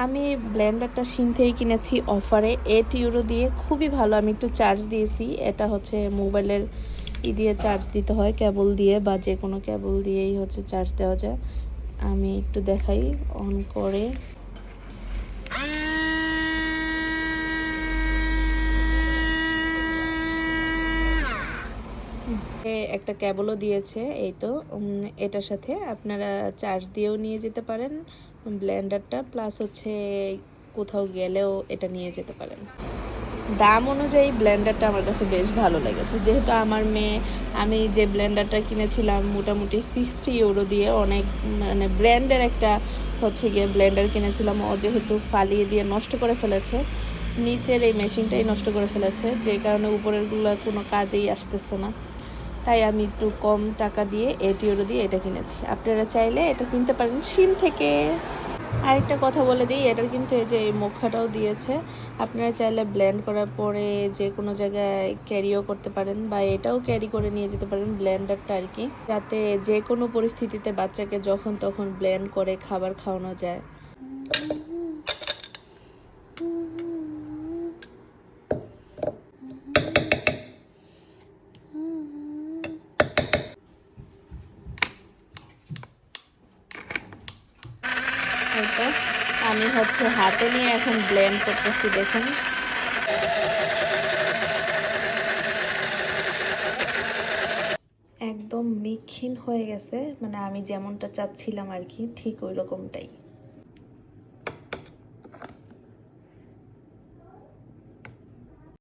আমি ব্লেন্ডারটা শিন থেকে কিনেছি অফারে 8 ইউরো দিয়ে, খুবই ভালো। আমি একটু চার্জ দিয়েছি, এটা হচ্ছে মোবাইলের দিয়ে চার্জ দিতে হয়, কেবল দিয়ে বা যে কোনো কেবল দিয়েই হচ্ছে চার্জ দেওয়া যায়। আমি একটু দেখাই অন করে। একটা কেবলও দিয়েছে, এই তো এটার সাথে আপনারা চার্জ দিয়েও নিয়ে যেতে পারেন ব্লেন্ডারটা, প্লাস হচ্ছে কোথাও গেলেও এটা নিয়ে যেতে পারেন। দাম অনুযায়ী ব্লেন্ডারটা আমার কাছে বেশ ভালো লেগেছে, যেহেতু আমার মেয়ে, আমি যে ব্লেন্ডারটা কিনেছিলাম মোটামুটি 60 ইউরো দিয়ে, অনেক মানে ব্র্যান্ডের একটা হচ্ছে গিয়ে ব্লেন্ডার কিনেছিলাম। ও যেহেতু ফালিয়ে দিয়ে নষ্ট করে ফেলেছে, নিচের এই মেশিনটাই নষ্ট করে ফেলেছে, যে কারণে উপরেরগুলো কোনো কাজেই আসতেছে না। তাই আমি একটু কম টাকা দিয়ে 8 ইউরো দিয়ে এটা কিনেছি। আপনারা চাইলে এটা কিনতে পারেন শিন থেকে। আরেকটা কথা বলে দিই, এটার কিন্তু এই যে মুখাটাও দিয়েছে, আপনারা চাইলে ব্লেন্ড করার পরে যে কোনো জায়গায় ক্যারিও করতে পারেন, বা এটাও ক্যারি করে নিয়ে যেতে পারেন ব্লেন্ডারটা আর কি, যাতে যে কোনো পরিস্থিতিতে বাচ্চাকে যখন তখন ব্লেন্ড করে খাবার খাওয়ানো যায়। আমি হচ্ছে হাতে নিয়ে এখন ব্লেন্ড করতেছি, দেখুন। একদম মিক্ষিন হয়ে গেছে, মানে আমি যেমনটা চাচ্ছিলাম আর কি, ঠিক ওই রকমটাই।